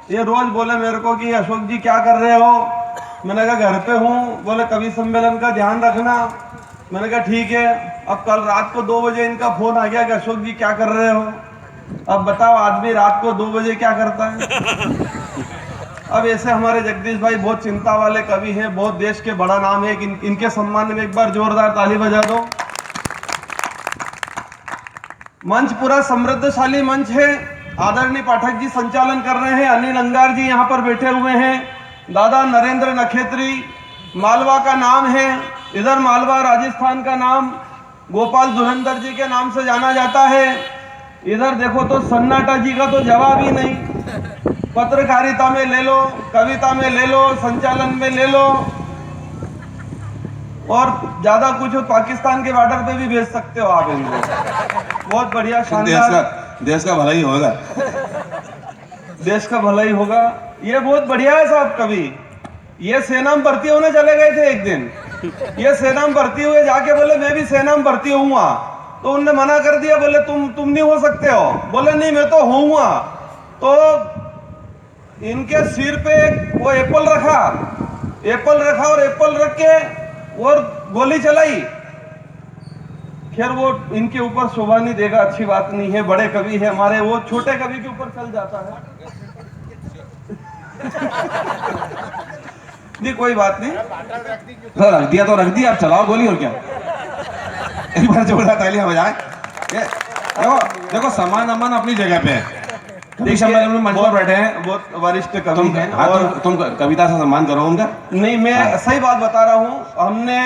ये रोज बोले मेरे को कि अशोक जी क्या कर रहे हो। मैंने कहा घर पे हूँ। बोले कवि सम्मेलन का ध्यान रखना। मैंने कहा ठीक है। अब कल रात को 2 बजे इनका फोन आ गया कि अशोक जी क्या कर रहे हो। अब बताओ आदमी रात को 2 बजे क्या करता है। अब ऐसे हमारे जगदीश भाई बहुत चिंता वाले कवि हैं, बहुत देश के बड़ा नाम है। इनके सम्मान में एक बार जोरदार ताली बजा दो। मंच पूरा समृद्धशाली मंच है। आदरणीय पाठक जी संचालन कर रहे हैं। अनिल अंगार जी यहाँ पर बैठे हुए हैं। दादा नरेंद्र नखेत्री, मालवा का नाम है। इधर मालवा राजस्थान का नाम गोपाल धुरंधर जी के नाम से जाना जाता है। इधर देखो तो सन्नाटा जी का तो जवाब ही नहीं। पत्रकारिता में ले लो, कविता में ले लो, संचालन में ले लो, और ज्यादा कुछ हो पाकिस्तान के बॉर्डर पे भी भेज सकते हो आप इनको। बहुत बढ़िया, शानदार। देश का भला ही होगा। देश का भला ही होगा। ये बहुत बढ़िया है साहब कवि। ये सेना में भर्ती होने चले गए थे एक दिन। ये सेना में भर्ती हुए, जाके बोले मैं भी सेना में भर्ती हुआ। तो उनने मना कर दिया, बोले तुम नहीं हो सकते हो। बोले नहीं मैं तो होऊंगा। तो इनके सिर पे वो एप्पल रखा और एप्पल रख के और गोली चलाई। खैर वो इनके ऊपर शोभा नहीं देगा, अच्छी बात नहीं है। बड़े कवि है हमारे, वो छोटे कवि के ऊपर चल जाता है। नहीं कोई बात नहीं, रख दिया तो रख दिया, अब चलाओ गोली और क्या। एक बार जोरदार तालियां बजाएं। देखो देखो सम्मान अम्मान अपनी जगह पे है। मंच पर बैठे हैं, बहुत वरिष्ठ कवि हैं। और तुम कविता से सम्मान करो उनका। नहीं मैं सही बात बता रहा हूँ। हमने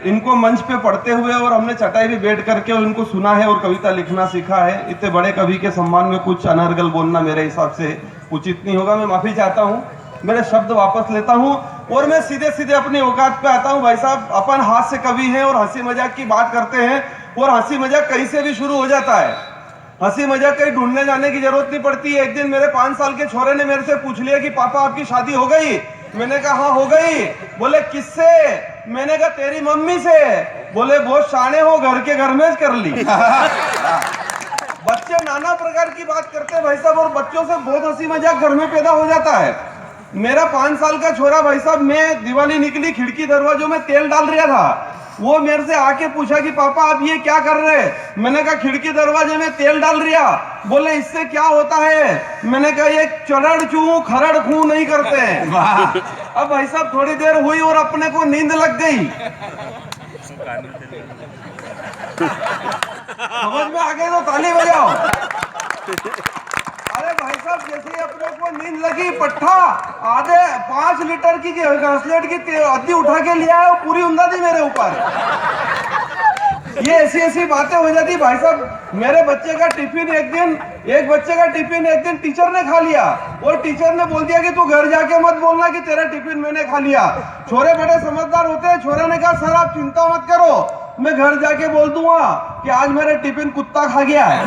इनको मंच पे पढ़ते हुए और हमने चटाई पे बैठ करके और इनको सुना है और कविता लिखना सीखा है। इतने बड़े कवि के सम्मान में कुछ अनर्गल बोलना मेरे हिसाब से उचित नहीं होगा। मैं माफी चाहता हूँ, मेरे शब्द वापस लेता हूँ और मैं सीधे सीधे अपनी औकात पे आता हूँ। भाई साहब अपन हास्य कवि हैं और हंसी मजाक की बात करते हैं, और हंसी मजाक कहीं से भी शुरू हो जाता है। हंसी मजाक कहीं ढूंढने जाने की जरूरत नहीं पड़ती है। एक दिन मेरे 5 साल के छोरे ने मेरे से पूछ लिया कि पापा आपकी शादी हो गई। मैंने कहा हाँ हो गई। बोले किससे? मैंने कहा तेरी मम्मी से। बोले बहुत शाने हो, घर के घर में कर ली। बच्चे नाना प्रकार की बात करते हैं भाई साहब, और बच्चों से बहुत हंसी मजाक घर में पैदा हो जाता है। मेरा 5 साल का छोरा भाई साहब, मैं दिवाली निकली, खिड़की दरवाजों में तेल डाल रहा था। वो मेरे से आके पूछा कि पापा आप ये क्या कर रहे हैं। मैंने कहा खिड़की दरवाजे में तेल डाल रिया। बोले इससे क्या होता है। मैंने कहा ये चढ़ चू खरड़ खू नहीं करते हैं। अब भाई साहब थोड़ी देर हुई और अपने को नींद लग गई। समझ में आ गए तो ताली बजाओ। अरे भाई साहब जैसे ही अपने को नींद लगी, पट्ठा आधे 5 लीटर की घासलेट की अद्धी उठा के लिया है, पूरी उंदा दी मेरे ऊपर। ये ऐसी ऐसी बातें हो जाती भाई साहब। मेरे बच्चे का टिफिन एक बच्चे का टिफिन एक दिन टीचर ने खा लिया, और टीचर ने बोल दिया कि तू घर जाके मत बोलना कि तेरा टिफिन मैंने खा लिया। छोरे बड़े समझदार होते हैं। छोरे ने कहा सर आप चिंता मत करो, मैं घर जाके बोल दूंगा कि आज मेरा टिफिन कुत्ता खा गया है।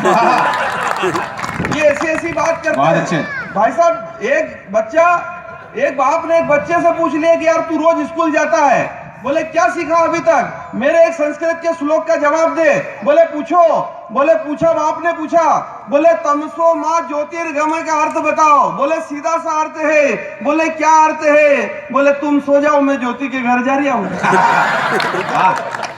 ये ऐसी ऐसी बात करते हैं भाई साहब। एक बाप ने एक बच्चे से पूछ लिया कि यार तू रोज स्कूल जाता है। बोले क्या सीखा अभी तक। मेरे एक संस्कृत के श्लोक का जवाब दे। बोले पूछो। बोले पूछा, बाप ने पूछा। बोले तमसो माँ ज्योतिर्गमय का अर्थ बताओ। बोले सीधा सा अर्थ है। बोले क्या अर्थ है। बोले तुम सो जाओ मैं ज्योति के घर जा रहा हूँ।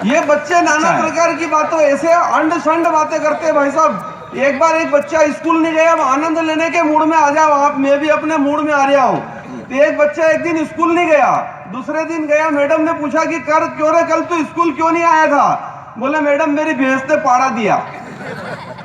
ये बच्चे नाना प्रकार की बातों ऐसे अंड शंड बातें करते हैं भाई साहब। एक बार एक बच्चा स्कूल नहीं गया, आनंद लेने के मूड में आ जाओ आप, मैं भी अपने मूड में आ रहा हूँ। तो एक बच्चा एक दिन स्कूल नहीं गया, दूसरे दिन गया। मैडम ने पूछा कि कर क्यों रे, कल तू स्कूल क्यों नहीं आया था। बोले मैडम मेरी भैंस ने पाड़ा दिया।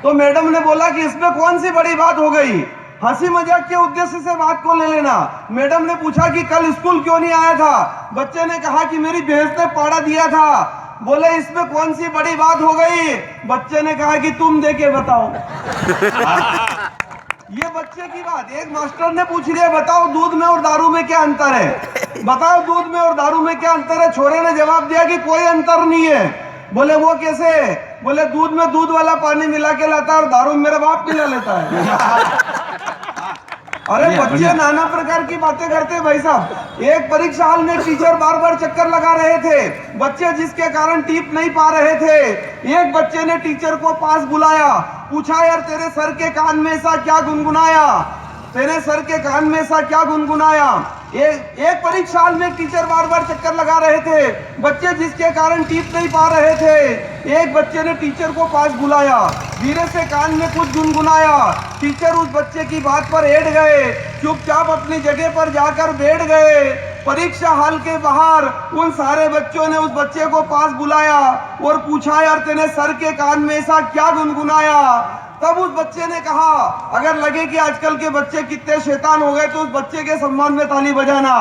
तो मैडम ने बोला कि इसमें कौन सी बड़ी बात हो गई, हंसी मजाक के उद्देश्य से बात को ले लेना। मैडम ने पूछा कि कल स्कूल क्यों नहीं आया था। बच्चे ने कहा कि मेरी भैंस ने पाड़ा दिया था। बोले इसमें कौन सी बड़ी बात हो गई। बच्चे ने कहा कि तुम देके बताओ। ये बच्चे की बात। एक मास्टर ने पूछ लिया बताओ दूध में और दारू में क्या अंतर है। बताओ दूध में और दारू में क्या अंतर है। छोरे ने जवाब दिया कि कोई अंतर नहीं है। बोले वो कैसे। बोले दूध में दूध वाला पानी मिला के लाता है और दारू में मेरा बाप मिला लेता है। अरे बच्चे नाना प्रकार की बातें करते हैं भाई साहब। एक परीक्षा हॉल में टीचर बार बार चक्कर लगा रहे थे, बच्चे जिसके कारण टीप नहीं पा रहे थे। एक बच्चे ने टीचर को पास बुलाया, पूछा यार तेरे सर के कान में ऐसा क्या गुनगुनाया। तेरे सर के कान में ऐसा क्या गुनगुनाया। एक परीक्षा हाल में एक टीचर बार बार चक्कर लगा रहे थे, बच्चे जिसके कारण टीप नहीं पा रहे थे। एक बच्चे ने टीचर को पास बुलाया, धीरे से कान में कुछ गुनगुनाया। टीचर उस बच्चे की बात पर ऐड गए, चुपचाप अपनी जगह पर जाकर बैठ गए। परीक्षा हॉल के बाहर उन सारे बच्चों ने उस बच्चे को पास बुलाया और पूछा, यार तेने सर के कान में ऐसा क्या गुनगुनाया। तब उस बच्चे ने कहा, अगर लगे कि आजकल के बच्चे कितने शैतान हो गए तो उस बच्चे के सम्मान में ताली बजाना।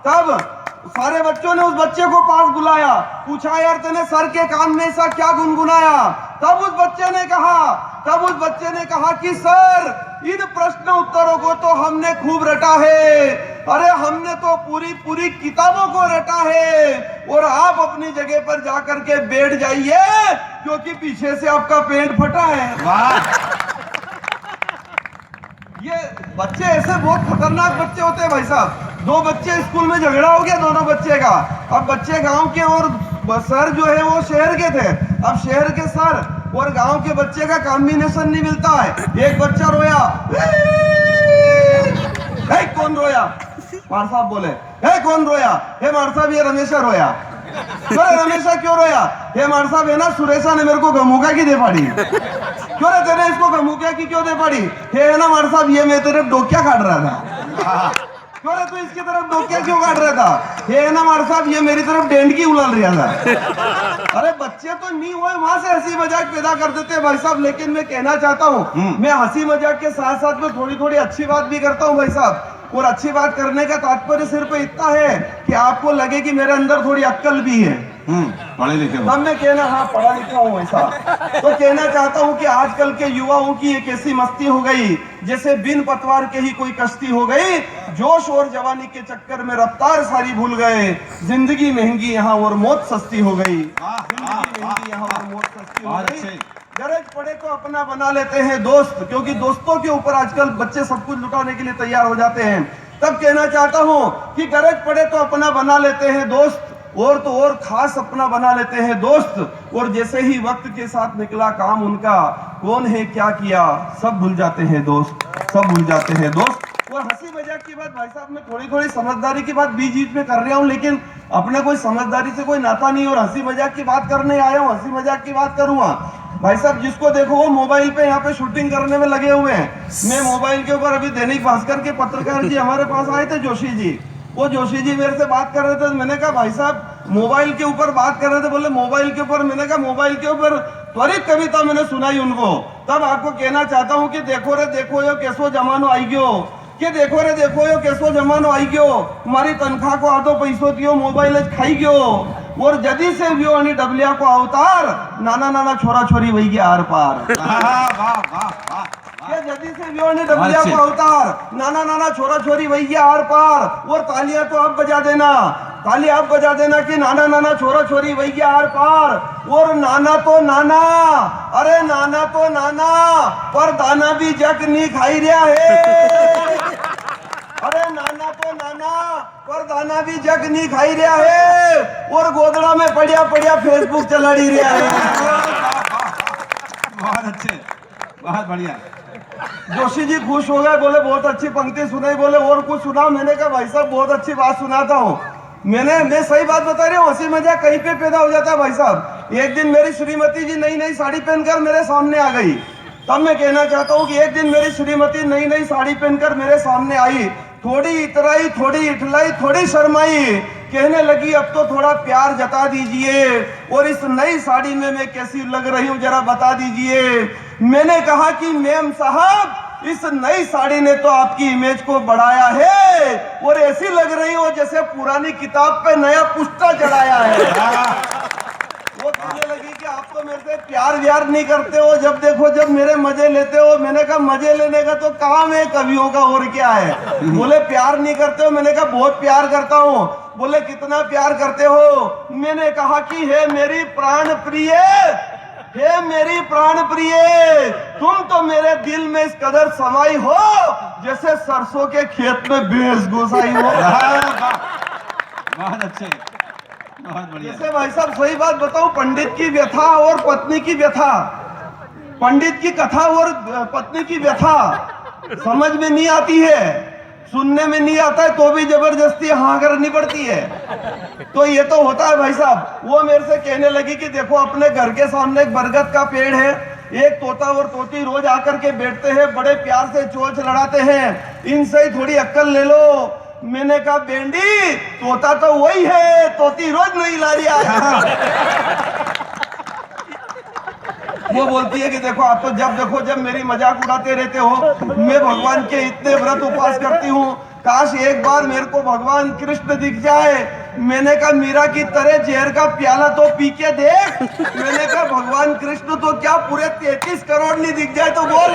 तब सारे बच्चों ने उस बच्चे को पास बुलाया, पूछा, यार तूने सर के कान में ऐसा क्या गुनगुनाया। तब उस बच्चे ने कहा कि सर, इन प्रश्न उत्तरों को तो हमने खूब रटा है। अरे हमने तो पूरी किताबों को रटा है और आप अपनी जगह पर जाकर के बैठ जाइए क्योंकि पीछे से आपका पेट फटा है। वाह। ये बच्चे ऐसे बहुत खतरनाक बच्चे होते हैं भाई साहब। दो बच्चे स्कूल में झगड़ा हो गया दोनों बच्चे का। अब बच्चे गांव के और सर जो है वो शहर के थे। अब शहर के सर और गांव के बच्चे का कॉम्बिनेशन नहीं मिलता है। एक बच्चा रोया, कौन रोया? मार साहब बोले, कौन रोया? हे मार साहब, ये रमेशा रोया। क्यों रमेशा क्यों रोया? हे मार साहब, है ना सुरेशा ने मेरे को गमुका की दे पड़ी। क्यों रे तेरे इसको गमुका की क्यों दे पड़ी? है ना मार साहब, ये मेरे तरफ डोकिया काट रहा था। क्यों रे तू इसकी तरफ डोकिया क्यों काट रहा था? हे ना मार साहब, ये मेरी तरफ डेंडकी उलाल रहा था। अरे बच्चे तो नहीं हुए, वहां से हंसी मजाक पैदा कर देते हैं भाई साहब। लेकिन मैं कहना चाहता हूँ, मैं हंसी मजाक के साथ साथ में थोड़ी अच्छी बात भी करता हूँ भाई साहब। और अच्छी बात करने का तात्पर्य सिर्फ इतना है कि आपको लगे कि मेरे अंदर थोड़ी अक्ल भी है। पढ़े लिखे तब मैं कहना, हाँ पढ़ा लिखा हूँ ऐसा। तो कहना चाहता हूँ कि आजकल के युवाओं की एक ऐसी मस्ती हो गई जैसे बिन पतवार के ही कोई कश्ती हो गई। जोश और जवानी के चक्कर में रफ्तार सारी भूल गए। जिंदगी महंगी यहाँ और मौत सस्ती हो गई। जिंदगी महंगी यहाँ और मौत सस्ती हो गई। गरज पड़े तो अपना बना लेते हैं दोस्त, क्योंकि दोस्तों के ऊपर आजकल बच्चे सब कुछ लुटाने के लिए तैयार हो जाते हैं। तब कहना चाहता हूँ कि गरज पड़े तो अपना बना लेते हैं दोस्त, और तो और खास अपना बना लेते हैं दोस्त। और जैसे ही वक्त के साथ निकला काम उनका, कौन है क्या किया सब भूल जाते हैं दोस्त, सब भूल जाते हैं दोस्त। और हंसी मजाक की बात भाई साहब, मैं थोड़ी समझदारी की बात बीच बीच में कर रहा हूँ, लेकिन अपने कोई समझदारी से कोई नाता नहीं और हंसी मजाक की बात करने आया हूँ, हंसी मजाक की बात करूंगा भाई साहब। जिसको देखो वो मोबाइल पे यहाँ पे शूटिंग करने में लगे हुए हैं। मैं मोबाइल के ऊपर, अभी दैनिक भास्कर के पत्रकार जी हमारे पास आए थे, जोशी जी। वो जोशी जी मेरे से बात कर रहे थे। मैंने कहा भाई साहब मोबाइल के ऊपर बात कर रहे थे। बोले मोबाइल के ऊपर? मैंने कहा मोबाइल के ऊपर त्वरित कविता मैंने सुनाई उनको। तब आपको कहना चाहता हूँ कि देखो रे देखो यो कैसो जमानो आई गयो, कि देखो रे देखो यो कैसो जमानो आई गयो। हमारी तनख्वाह को आधो पैसो थियो मोबाइल खाई गयो। और जदी से व्यो आणि डबलिया को अवतार, नाना छोरा छोरी वही गया आर पार। जदी से व्यो आणि डबलिया को अवतार, नाना छोरा छोरी वही गया आर पार। और तालियां तो आप बजा देना, ताली आप बजा देना कि नाना छोरा छोरी वही गया आर पार। और नाना तो नाना, अरे नाना तो नाना, पर दाना भी जग नहीं खाई रहा है। अरे नाना तो नाना, पर दाना भी जग नहीं खाई रहा है। और गोदड़ा में पड़िया फेसबुक चला रहा है। बहुत अच्छे, बहुत बढ़िया। जोशी जी खुश हो गए, बोले बहुत अच्छी पंक्ति सुनाई। बोले और कुछ सुना? मैंने कहा भाई साहब बहुत अच्छी बात सुनाता हूँ। मैं सही बात बता रही हूँ, हंसी मजाक कहीं पे पैदा हो जाता है भाई साहब। एक दिन मेरी श्रीमती जी नई साड़ी पहनकर मेरे सामने आ गई। तब मैं कहना चाहता हूँ कि एक दिन मेरी श्रीमती नई साड़ी पहनकर मेरे सामने आई। थोड़ी इतराई, थोड़ी इठलाई, थोड़ी शर्माई, कहने लगी अब तो थोड़ा प्यार जता दीजिए, और इस नई साड़ी में मैं कैसी लग रही हूँ जरा बता दीजिए। मैंने कहा कि मैम साहब, इस नई साड़ी ने तो आपकी इमेज को बढ़ाया है, और ऐसी लग रही हो जैसे पुरानी किताब पे नया पुस्ता चढ़ाया है। वो कहने लगी कि आप तो मेरे से प्यार व्यार नहीं करते हो, जब देखो जब मेरे मजे लेते हो। मैंने कहा मजे लेने का तो काम है कवियों का, और क्या है। बोले प्यार नहीं करते हो? मैंने कहा बहुत प्यार करता हूँ। बोले कितना प्यार करते हो? मैंने कहा कि हे मेरी प्राण प्रिय, हे मेरी प्राण प्रिय, तुम तो मेरे दिल में इस कदर समाई हो जैसे सरसों के खेत में भैंस घुसाई हो। बहुत अच्छे, बहुत बढ़िया। जैसे भाई साहब सही बात बताऊं, पंडित की व्यथा और पत्नी की व्यथा, पंडित की कथा और पत्नी की व्यथा, समझ में नहीं आती है, सुनने में नहीं आता है, तो भी जबरदस्ती हाँ करनी पड़ती है। तो ये तो होता है भाई साहब। वो मेरे से कहने लगी कि देखो अपने घर के सामने एक बरगद का पेड़ है, एक तोता और तोती रोज आकर के बैठते हैं, बड़े प्यार से चोंच लड़ाते हैं, इनसे ही थोड़ी अक्ल ले लो। मैंने कहा बेंडी, तोता तो वही है, तोती रोज नहीं ला रही है। वो बोलती है कि देखो आप तो जब मेरी मजाक उड़ाते रहते हो। मैं भगवान के इतने व्रत उपवास करती हूँ, काश एक बार मेरे को भगवान कृष्ण दिख जाए। मैंने कहा मीरा की तरह जहर का प्याला तो पी के देख। मैंने कहा भगवान कृष्ण तो क्या पूरे 33 करोड़ नहीं दिख जाए तो बोल।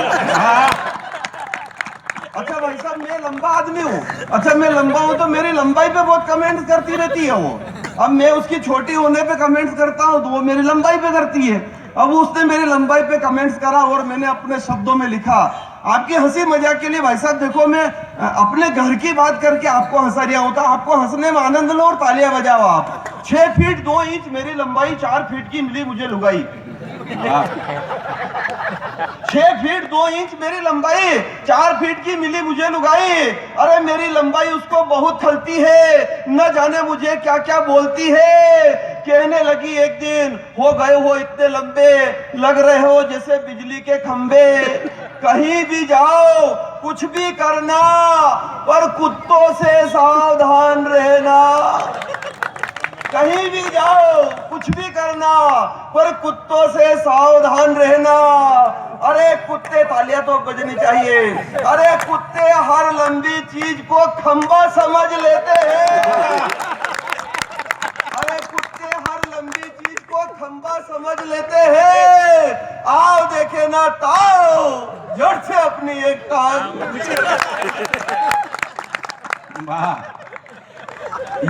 अच्छा भाई साहब, मैं लंबा आदमी हूँ। अच्छा मैं लंबा हूँ तो मेरी लंबाई पे बहुत कमेंट्स करती रहती है वो। अब मैं उसकी छोटी होने पे कमेंट्स करता हूँ तो वो मेरी लंबाई पे करती है। अब उसने मेरी लंबाई पे कमेंट्स करा और मैंने अपने शब्दों में लिखा। आपकी हंसी मजाक के लिए भाई साहब देखो, मैं अपने घर की बात करके आपको हंसा रहा होता। आपको हंसने में आनंद लो और तालियां बजाओ आप। 6 फीट 2 इंच मेरी लंबाई, 4 फीट की मिली मुझे लुगाई। 6 फीट 2 इंच मेरी लंबाई, 4 फीट की मिली मुझे लुगाई। अरे मेरी लंबाई उसको बहुत खलती है, न जाने मुझे क्या क्या बोलती है। कहने लगी एक दिन, हो गए हो इतने लंबे, लग रहे हो जैसे बिजली के खंबे। कहीं भी जाओ कुछ भी करना, पर कुत्तों से सावधान रहना। कहीं भी जाओ कुछ भी करना, पर कुत्तों से सावधान रहना। अरे कुत्ते, तालियां तो बजनी चाहिए। अरे कुत्ते हर लंबी चीज को खंबा समझ लेते हैं। अरे कुत्ते हर लंबी चीज को खंबा समझ लेते हैं। आओ देखे ना ताओ, जड़ से अपनी एक टांग। वाह,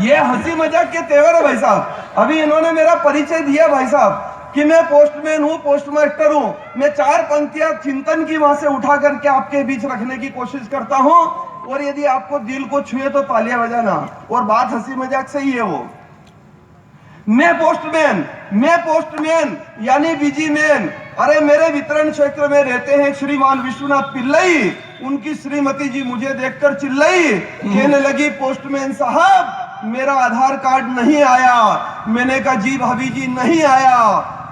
ये हंसी मजाक के तेवर है भाई साहब। अभी इन्होंने मेरा परिचय दिया भाई साहब कि मैं पोस्टमैन हूँ, पोस्टमास्टर हूँ। मैं 4 पंक्तियां चिंतन की वहां से उठा करके आपके बीच रखने की कोशिश करता हूँ। और यदि आपको दिल को छुए तो तालियां बजाना। और बात हंसी मजाक से ही है वो। मैं पोस्टमैन यानी बिजी मैन। अरे मेरे वितरण क्षेत्र में रहते हैं श्रीमान विश्वनाथ पिल्लई। उनकी श्रीमती जी मुझे देखकर चिल्लाई, कहने लगी पोस्टमैन साहब मेरा आधार कार्ड नहीं आया। मैंने कहा जी भाभी जी नहीं आया।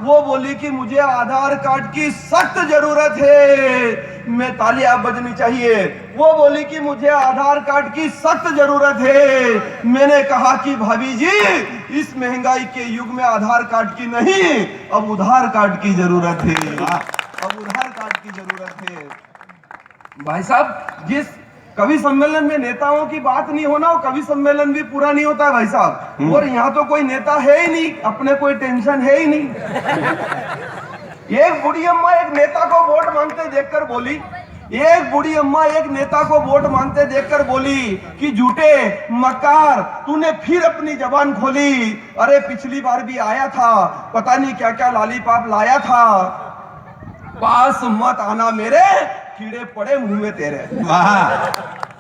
वो बोली कि मुझे आधार कार्ड की सख्त जरूरत है। मैं तालियां बजनी चाहिए। वो बोली कि मुझे आधार कार्ड की सख्त जरूरत है। मैंने कहा कि भाभी जी इस महंगाई के युग में आधार कार्ड की नहीं, अब उधार कार्ड की जरूरत है। अब उधार कार्ड की जरूरत है। भाई साहब, जिस कवि सम्मेलन में नेताओं की बात नहीं होना, वो कवि सम्मेलन भी पूरा नहीं होता है भाई साहब। और यहाँ तो कोई नेता है ही नहीं, अपने कोई टेंशन है ही नहीं। एक बूढ़ी अम्मा एक नेता को वोट मांगते देखकर बोली, एक बूढ़ी अम्मा एक नेता को वोट मांगते देखकर बोली कि झूठे मक्कार, तूने फिर अपनी जबान खोली। अरे पिछली बार भी आया था, पता नहीं क्या क्या लॉलीपॉप लाया था। पास मत आना मेरे, कीड़े पड़े मुंह में तेरे। वाह,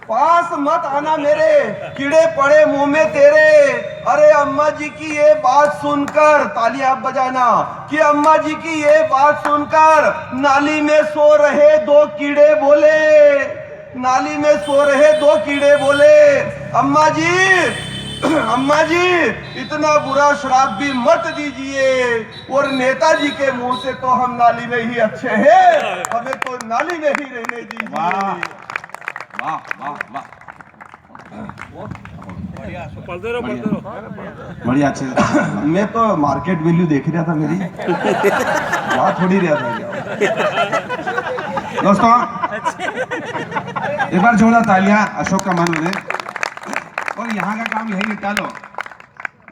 पास मत आना मेरे, कीड़े पड़े मुंह में तेरे। अरे अम्मा जी की ये बात सुनकर, तालियां आप बजाना, कि अम्मा जी की ये बात सुनकर नाली में सो रहे 2 कीड़े बोले। नाली में सो रहे 2 कीड़े बोले, अम्मा जी इतना बुरा श्राप भी मत दीजिए। और नेताजी के मुंह से तो हम नाली में ही अच्छे हैं, हमें तो नाली में ही रहने दीजिए। वाह, वाह, वाह, वाह, बढ़िया, अच्छे से। मैं तो मार्केट वैल्यू देख रहा था मेरी, बात थोड़ी रहा था। दोस्तों एक बार जोरदार तालियां अशोक का मन ने। और यहाँ का काम यही निपटा लो,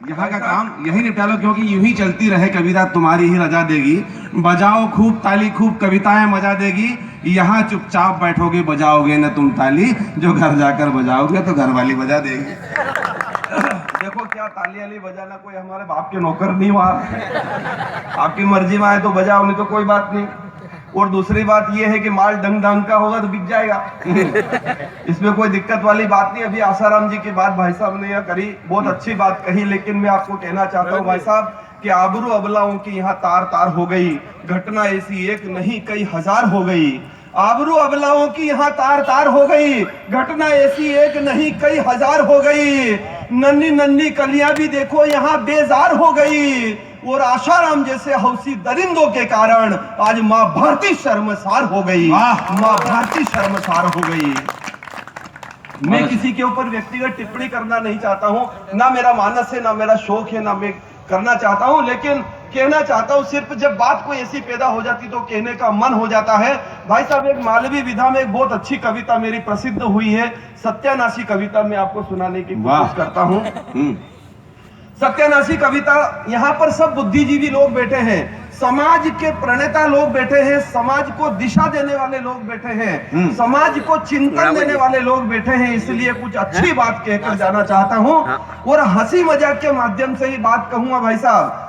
यहाँ का काम यही निपटा लो, क्योंकि यूं ही चलती रहे कविता तुम्हारी ही रजा देगी। बजाओ खूब ताली, खूब कविताएं मजा देगी। यहाँ चुपचाप बैठोगे, बजाओगे न तुम ताली, जो घर जाकर बजाओगे तो घर वाली बजा देगी। देखो क्या ताली बजाना कोई हमारे बाप के नौकर नहीं हुआ। आपकी मर्जी में आए तो बजाओ, नहीं तो कोई बात नहीं। और दूसरी बात यह है कि माल डंग डंग का होगा तो बिक जाएगा। इसमें कोई दिक्कत वाली बात नहीं। अभी आसाराम जी की बात भाई साहब ने यहाँ करी, बहुत अच्छी बात कही। लेकिन मैं आपको कहना चाहता हूँ भाई साहब कि आबरू अबलाओं की यहाँ तार तार हो गई। घटना ऐसी एक नहीं कई हजार हो गई। आबरू अबलाओं की यहाँ तार तार हो गई। घटना ऐसी एक नहीं कई हजार हो गई। नन्ही नन्ही कलियां भी देखो यहाँ बेजार हो गई। और आशाराम जैसे हौसी दरिंदों के कारण आज माँ भारती शर्मसार हो गई। माँ भारती शर्मसार हो गई। मैं किसी के ऊपर व्यक्तिगत टिप्पणी करना नहीं चाहता हूँ, ना मेरा मानस है, ना मेरा शौक है, ना मैं करना चाहता हूँ, लेकिन कहना चाहता हूँ सिर्फ जब बात कोई ऐसी पैदा हो जाती तो कहने का मन हो जाता है। भाई साहब, एक मालवी विधा में एक बहुत अच्छी कविता मेरी प्रसिद्ध हुई है, सत्यानाशी कविता मैं आपको सुनाने की कोशिश करता हूँ। सत्यानाशी कविता, यहाँ पर सब बुद्धिजीवी लोग बैठे हैं, समाज के प्रणेता लोग बैठे हैं, समाज को दिशा देने वाले लोग बैठे हैं, समाज को चिंतन देने वाले लोग बैठे हैं, इसलिए कुछ अच्छी बात कहकर जाना चाहता हूँ और हंसी मजाक के माध्यम से ही बात कहूंगा। भाई साहब,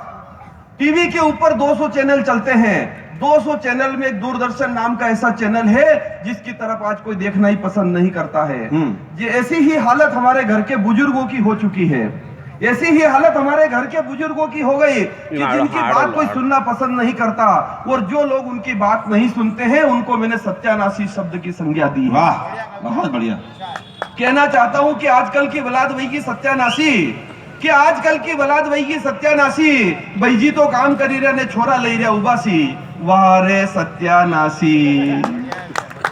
टीवी के ऊपर 200 चैनल चलते हैं, 200 चैनल में एक दूरदर्शन नाम का ऐसा चैनल है जिसकी तरफ आज कोई देखना ही पसंद नहीं करता है। ये ऐसी ही हालत हमारे घर के बुजुर्गों की हो चुकी है, ऐसी ही हालत हमारे घर के बुजुर्गों की हो गई कि जिनकी बात कोई सुनना पसंद नहीं करता, और जो लोग उनकी बात नहीं सुनते हैं उनको मैंने सत्यानाशी शब्द की संज्ञा दी है। वाह, बहुत बढ़िया। कहना चाहता हूं कि आजकल की औलाद वही की सत्यानाशी, कि आजकल की औलाद वही की सत्यानाशी, भाईजी तो काम करी रहे ने छोरा ले रहे उबासी। वाह रे सत्यानाशी,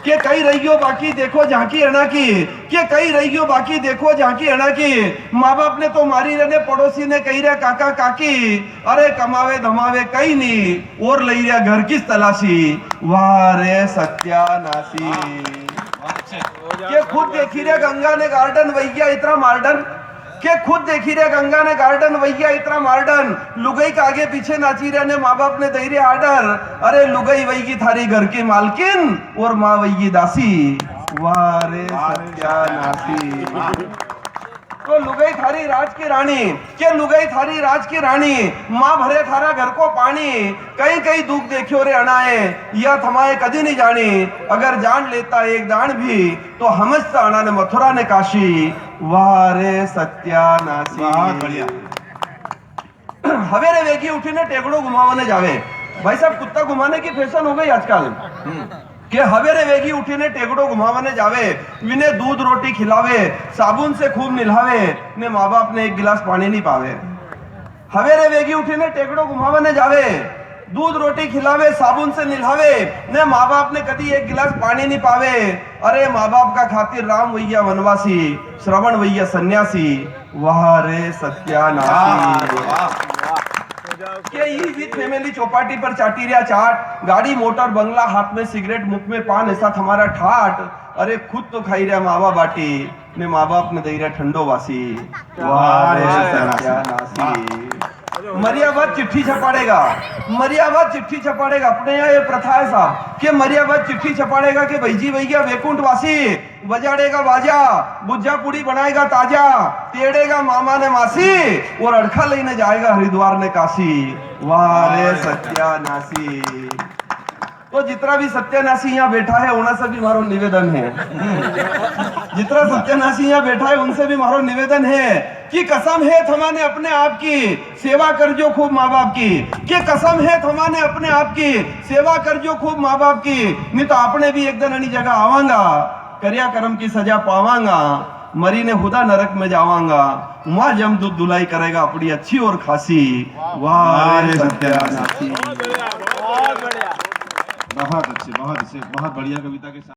के कई रहियो बाकी देखो झांकी अना की, के कई रहियो बाकी देखो झांकी अना की। माँ बाप ने तो मारी रहने, पड़ोसी ने कही रहे काका काकी, अरे कमावे धमावे कई नहीं और ले रहा घर किस तलाशी। वाह रे सत्यानाशी, के खुद देखी रे गंगा ने गार्डन वैया इतना मॉडर्न, के खुद देखी रे गंगा ने गार्डन वैया इतना मॉडर्न। लुगई का आगे पीछे नाची रहे ने माँ बाप ने दे रहे आर्डर, अरे लुगई वही की थारी घर की मालकिन और माँ वही की दासी। वाह रे सत्यानाशी, तो लुगई थारी राज की रानी, के लुगई थारी राज की रानी, माँ भरे थारा घर को पानी। कई कई दुख देखियो रे अनाए, या थमाए कदी नहीं जानी। अगर जान लेता एक दान भी तो हमजता अना ने मथुरा ने काशी। वाह रे सत्यानाशी, बहुत बढ़िया। हवेरे वेगी उठीने टेकड़ो घुमावाने जावे। भाई साहब, कुत्ता घुमाने की फैशन हो गई आजकल, कि हवेरे वेगी उठीने टेकड़ो घुमावाने जावे, विने दूध रोटी खिलावे, साबुन से खूब निलावे, ने माँ बाप ने एक गिलास पानी नहीं पावे। हवेरे वेगी उठीने टेकड़ो घुमावाने जावे, दूध रोटी खिलावे, साबुन से निलावे, ने माँ बाप ने कभी एक गिलास पानी नहीं पावे। अरे माँ बाप का खातिर राम वैया वनवासी, श्रवण वैया सन्यासी। वाह रे सत्यानाशी, के ये विद फैमिली चौपाटी पर चाटी रिया चाट, गाड़ी मोटर बंगला, हाथ में सिगरेट मुख में पान, ऐसा हमारा ठाट। अरे खुद तो खाई रहा मावा बाटी, ने माँ बाप ने दे रहा ठंडो वासी। वाह रे सत्यानाशी, मरियाबाद चिट्ठी छपाड़ेगा, मरियाबाद चिट्ठी छपाड़ेगा। अपने यहाँ ये प्रथा है साहब कि मरियाबाद चिट्ठी छपाड़ेगा कि भाईजी भैया वैकुंठ वासी, बजाड़ेगा बाजा, बुज्जा पूड़ी बनाएगा ताजा, तेड़ेगा मामा ने मासी और अड़खा लेने जाएगा हरिद्वार ने काशी। वाह रे सत्यानाशी, तो जितना भी सत्यानाशी यहाँ बैठा है उन्हें से भी मारो निवेदन है, जितना सत्यानाशी यहाँ बैठा है उनसे भी मारो निवेदन है कि कसम है थमाने अपने आप की, सेवा कर जो खूब माँ बाप की। कि कसम है थमाने अपने आप की, सेवा कर जो खूब माँ बाप की, नहीं तो आपने भी एक दिन अन्य जगह आवांगा, करिया कर्म की सजा पावांगा, मरी ने खुदा नरक में जावांगा, वहां जमदूत धुलाई करेगा अपनी अच्छी और खासी। वाह रे सत्यानाशी, बहुत अच्छे, बहुत अच्छे, बहुत बढ़िया कविता के साथ।